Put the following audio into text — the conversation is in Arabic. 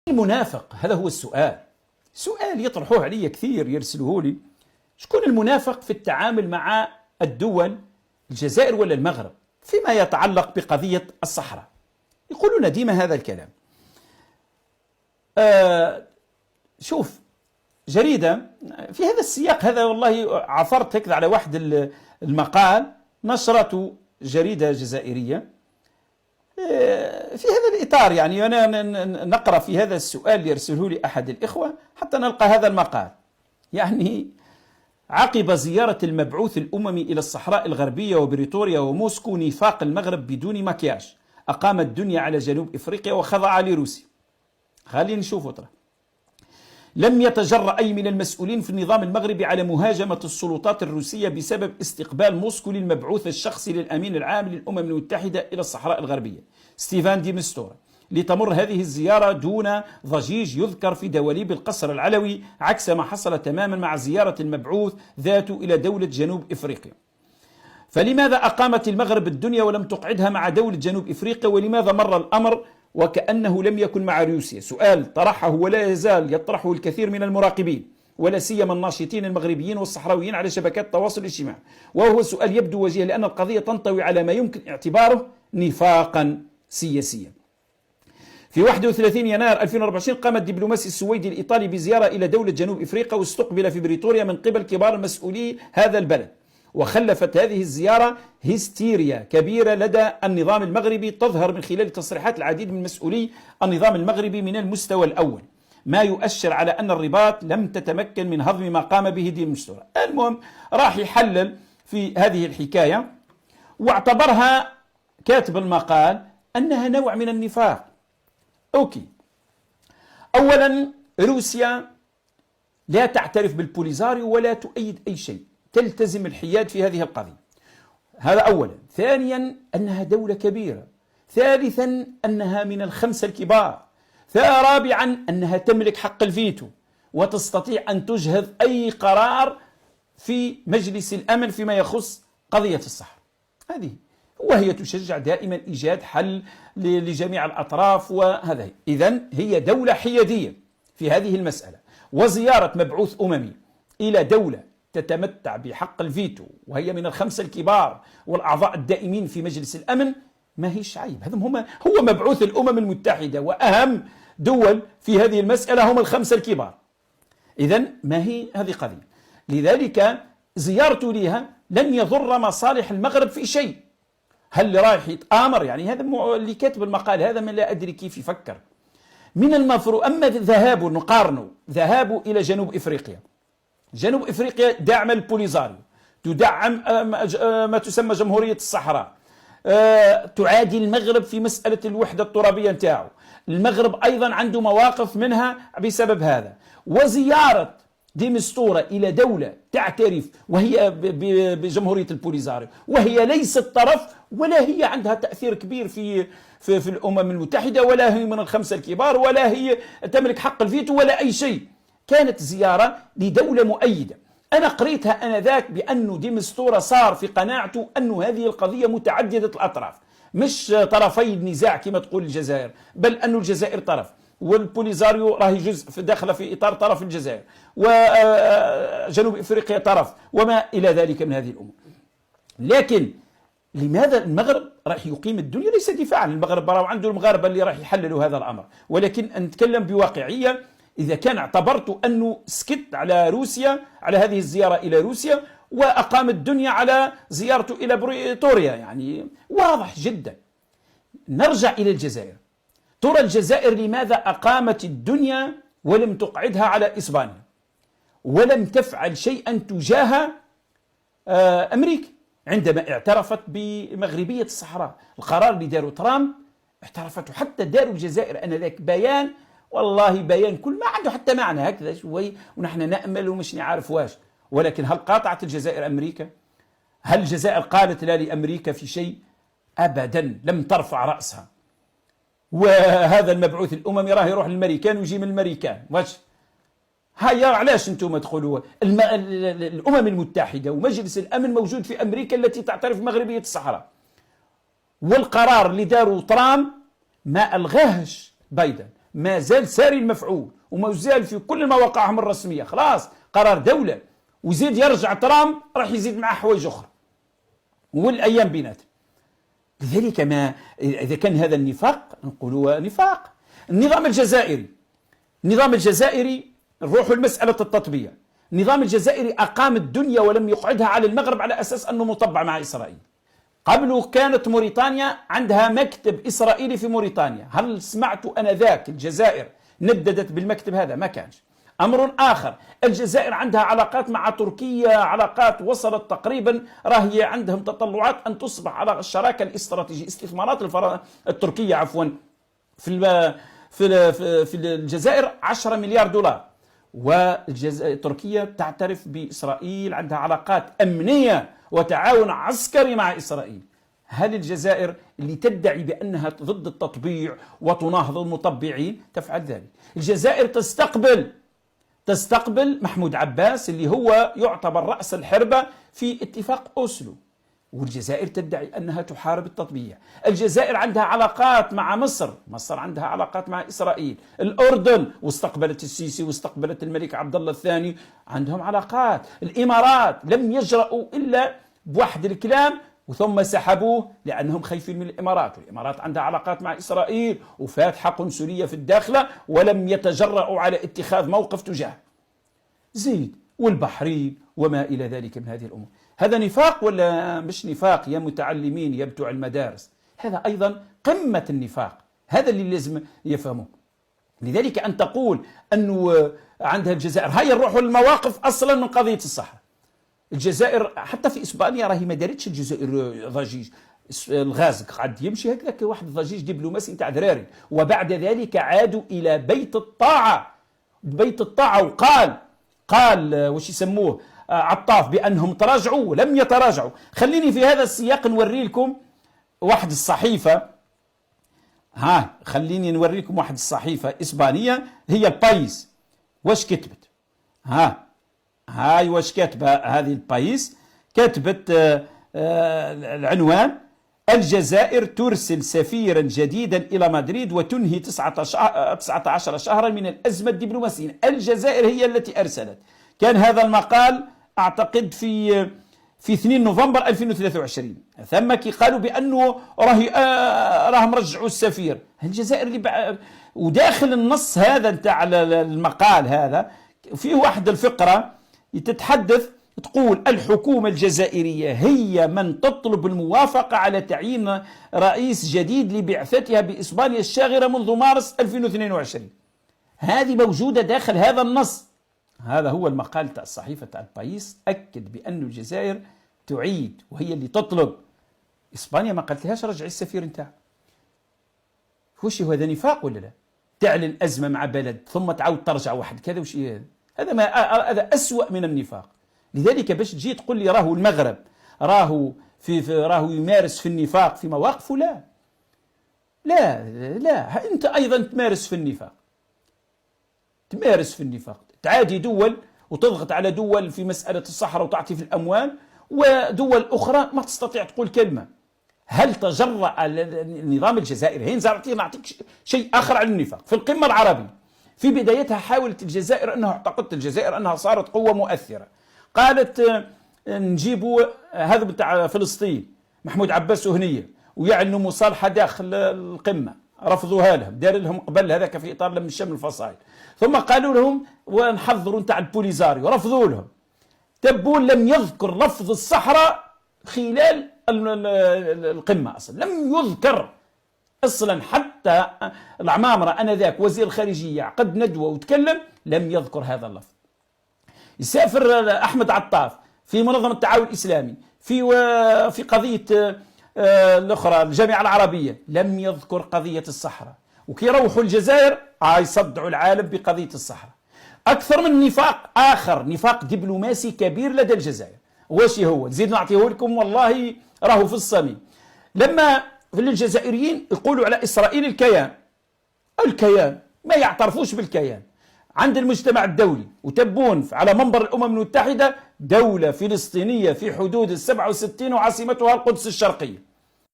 المنافق؟ هذا هو السؤال. سؤال يطرحوه علي كثير، يرسلوه لي. شكون المنافق في التعامل مع الدول، الجزائر ولا المغرب، فيما يتعلق بقضية الصحراء؟ يقولون ديما هذا الكلام. شوف، جريدة في هذا السياق هذا، والله عثرت هكذا على واحد المقال نشرته جريدة جزائرية في هذا الإطار. يعني أنا نقرأ في هذا السؤال اللي يرسله لي أحد الإخوة حتى نلقى هذا المقال. يعني عقب زيارة المبعوث الأممي إلى الصحراء الغربية وبريطوريا وموسكو، نفاق المغرب بدون مكياج، أقام الدنيا على جنوب إفريقيا وخضع لروسيا. خلينا نشوفوا ترى. لم يتجرأ أي من المسؤولين في النظام المغربي على مهاجمة السلطات الروسية بسبب استقبال موسكو للمبعوث الشخصي للأمين العام للأمم المتحدة إلى الصحراء الغربية ستيفان دي مستورا، لتمر هذه الزيارة دون ضجيج يذكر في دواليب القصر العلوي، عكس ما حصل تماما مع زيارة المبعوث ذاته إلى دولة جنوب إفريقيا. فلماذا أقامت المغرب الدنيا ولم تقعدها مع دولة جنوب إفريقيا؟ ولماذا مر الأمر وكأنه لم يكن مع روسيا؟ سؤال طرحه ولا يزال يطرحه الكثير من المراقبين، ولا سيما الناشطين المغربيين والصحراويين على شبكات التواصل الاجتماعي، وهو سؤال يبدو وجيه، لأن القضية تنطوي على ما يمكن اعتباره نفاقا سياسيا. في 31 يناير 2024 قام الدبلوماسي السويدي الإيطالي بزيارة إلى دولة جنوب إفريقيا، واستقبل في بريطوريا من قبل كبار مسؤولي هذا البلد. وخلفت هذه الزيارة هستيريا كبيرة لدى النظام المغربي، تظهر من خلال تصريحات العديد من مسؤولي النظام المغربي من المستوى الأول، ما يؤشر على أن الرباط لم تتمكن من هضم ما قام به دي مستورة. المهم راح يحلل في هذه الحكاية، واعتبرها كاتب المقال أنها نوع من النفاق. أوكي، أولا روسيا لا تعترف بالبوليزاريو ولا تؤيد أي شيء، تلتزم الحياد في هذه القضية. هذا أولا. ثانيا أنها دولة كبيرة. ثالثا أنها من الخمسة الكبار. رابعا أنها تملك حق الفيتو وتستطيع أن تجهض أي قرار في مجلس الأمن فيما يخص قضية الصحراء. هذه، وهي تشجع دائما إيجاد حل لجميع الأطراف، وهذا. إذن هي دولة حيادية في هذه المسألة. وزيارة مبعوث أممي إلى دولة تتمتع بحق الفيتو وهي من الخمسة الكبار والأعضاء الدائمين في مجلس الأمن ما هيش عيب. هو مبعوث الأمم المتحدة، وأهم دول في هذه المسألة هم الخمسة الكبار. إذن ما هي هذه قضية. لذلك زيارته لها لن يضر مصالح المغرب في شيء. هل اللي رايح يتآمر؟ يعني هذا اللي كاتب المقال هذا من لا أدري كيف يفكر. من المفروض أما ذهابه، نقارنه ذهابه إلى جنوب إفريقيا. جنوب إفريقيا دعم البوليزاريو، تدعم ما تسمى جمهورية الصحراء، تعادي المغرب في مسألة الوحدة الترابية نتاعو. المغرب أيضا عنده مواقف منها بسبب هذا. وزيارة دي مستورة إلى دولة تعترف وهي بجمهورية البوليزاريو، وهي ليست طرف، ولا هي عندها تأثير كبير في الأمم المتحدة، ولا هي من الخمسة الكبار، ولا هي تملك حق الفيتو ولا أي شيء. كانت زيارة لدولة مؤيدة. أنا قريتها أنذاك بأنه دي مستورة صار في قناعته أن هذه القضية متعددة الأطراف، مش طرفي النزاع كما تقول الجزائر، بل أن الجزائر طرف، والبوليزاريو راهي جزء داخل في إطار طرف الجزائر، وجنوب إفريقيا طرف، وما إلى ذلك من هذه الأمور. لكن لماذا المغرب راح يقيم الدنيا؟ ليس دفاعا، المغرب راهو عنده المغاربة اللي راح يحللوا هذا الأمر، ولكن نتكلم بواقعية. إذا كان اعتبرت أنه سكت على روسيا، على هذه الزيارة إلى روسيا، وأقام الدنيا على زيارته إلى بريطوريا، يعني واضح جدا. نرجع إلى الجزائر. ترى الجزائر لماذا أقامت الدنيا ولم تقعدها على إسبانيا، ولم تفعل شيئا تجاه أمريكا عندما اعترفت بمغربية الصحراء؟ القرار اللي داروا ترامب اعترفته، حتى داروا الجزائر أنذاك بيان، والله بيان كل ما عنده حتى معنى هكذا شوي، ونحن نأمل ومش نعرف واش. ولكن هل قاطعت الجزائر أمريكا؟ هل الجزائر قالت لا لأمريكا في شيء؟ أبدا، لم ترفع رأسها. وهذا المبعوث الأممي راه يروح للأمريكان ويجي من الأمريكان، واش هيا؟ علاش انتم تقولوا الأمم المتحدة ومجلس الأمن موجود في أمريكا التي تعترف بمغربية الصحراء، والقرار اللي داروا ترامب ما ألغاهش بايدن، ما زال ساري المفعول، وما زال في كل مواقعهم الرسمية خلاص قرار دولة، ويزيد يرجع ترامب راح يزيد معه حوايج أخرى والأيام بيناتهم. لذلك ما إذا كان هذا النفاق نقولوا نفاق. النظام الجزائري نروح لمسألة التطبيع. النظام الجزائري أقام الدنيا ولم يقعدها على المغرب على أساس أنه مطبع مع إسرائيل. قبله كانت موريتانيا عندها مكتب إسرائيلي في موريتانيا، هل سمعت أنذاك الجزائر نددت بالمكتب هذا؟ ما كانش. أمر آخر، الجزائر عندها علاقات مع تركيا، علاقات وصلت تقريبا راهي عندهم تطلعات أن تصبح على الشراكة الاستراتيجية، استثمارات التركية عفوا في الجزائر 10 مليار دولار، وتركيا تعترف بإسرائيل، عندها علاقات أمنية وتعاون عسكري مع إسرائيل. هل الجزائر اللي تدعي بأنها ضد التطبيع وتناهض المطبعين تفعل ذلك؟ الجزائر تستقبل محمود عباس اللي هو يعتبر رأس الحربة في اتفاق أوسلو، والجزائر تدعي أنها تحارب التطبيع. الجزائر عندها علاقات مع مصر عندها علاقات مع إسرائيل، الأردن واستقبلت السيسي واستقبلت الملك عبد الله الثاني، عندهم علاقات. الإمارات لم يجرؤوا إلا بواحد الكلام وثم سحبوه لأنهم خايفين من الإمارات، والإمارات عندها علاقات مع إسرائيل وفاتحة قنصلية في الداخلة ولم يتجرؤوا على اتخاذ موقف تجاه زيد، والبحرين وما إلى ذلك من هذه الأمور. هذا نفاق ولا مش نفاق يا متعلمين يا بتوع المدارس؟ هذا أيضا قمة النفاق، هذا اللي لازم يفهموه. لذلك أن تقول أنه عندها الجزائر، هيا نروحوا للمواقف أصلا من قضية الصحراء. الجزائر حتى في إسبانيا راهي ما دارتش الجزائر ضجيج، الغاز قاعد يمشي هكذاك واحد الضجيج دبلوماسي نتاع دراري، وبعد ذلك عادوا إلى بيت الطاعة وقال واش يسموه عطاف بأنهم تراجعوا ولم يتراجعوا. خليني في هذا السياق نوري لكم واحد الصحيفة، خليني نوري لكم واحد الصحيفة إسبانية هي البايس، واش كتبت؟ هاي واش كاتبة هذه البايس؟ كتبت العنوان: الجزائر ترسل سفيرا جديدا إلى مدريد وتنهي 19 شهرا من الأزمة الدبلوماسية. الجزائر هي التي أرسلت. كان هذا المقال أعتقد في 2 نوفمبر 2023. ثم كي قالوا بأنه راهم رجعوا السفير. الجزائر اللي وداخل النص هذا نتاع المقال هذا فيه واحد الفقرة تتحدث تقول: الحكومة الجزائرية هي من تطلب الموافقة على تعيين رئيس جديد لبعثتها بإسبانيا الشاغرة منذ مارس 2022. هذه موجودة داخل هذا النص. هذا هو المقال تاع الصحيفة تاع البايس، أكد بأن الجزائر تعيد وهي اللي تطلب. إسبانيا ما قالت لهاش رجعي السفير نتاعها. وش هذا نفاق ولا لا؟ تعلن أزمة مع بلد ثم تعاود ترجع واحد كذا، وش هذا أسوأ من النفاق. لذلك باش تجي تقول لي راهو المغرب راهو يمارس في النفاق في مواقفه، لا أنت أيضا تمارس في النفاق، تعادي دول وتضغط على دول في مسألة الصحراء وتعطي في الأموال، ودول أخرى ما تستطيع تقول كلمة. هل تجرأ النظام الجزائري؟ نعطيك شيء آخر عن النفاق. في القمة العربية في بدايتها حاولت الجزائر اعتقدت الجزائر أنها صارت قوة مؤثرة، قالت نجيبوا هذا بتاع فلسطين محمود عباس وهنية ويعلنوا مصالحة داخل القمة، رفضوها لهم، دار لهم قبل هذاك في إطار لم شمل الفصائل. ثم قالوا لهم ونحضروا نتاع البوليزاريو، رفضوا لهم. تبون لم يذكر لفظ الصحراء خلال القمة أصلا، لم يذكر أصلا. حتى العمامرة أنذاك وزير الخارجية عقد ندوة وتكلم لم يذكر هذا اللفظ. يسافر أحمد عطاف في منظمة التعاون الإسلامي في قضية الأخرى الجامعة العربية لم يذكر قضية الصحراء، وكي يروحوا الجزائر يصدعوا العالم بقضية الصحراء. أكثر من نفاق آخر، نفاق دبلوماسي كبير لدى الجزائر. واش هو؟ نزيد نعطيه لكم والله راهو في الصميم. لما الجزائريين يقولوا على إسرائيل الكيان ما يعترفوش بالكيان عند المجتمع الدولي، وتبون على منبر الأمم المتحدة دولة فلسطينية في حدود 67 وعاصمتها القدس الشرقية.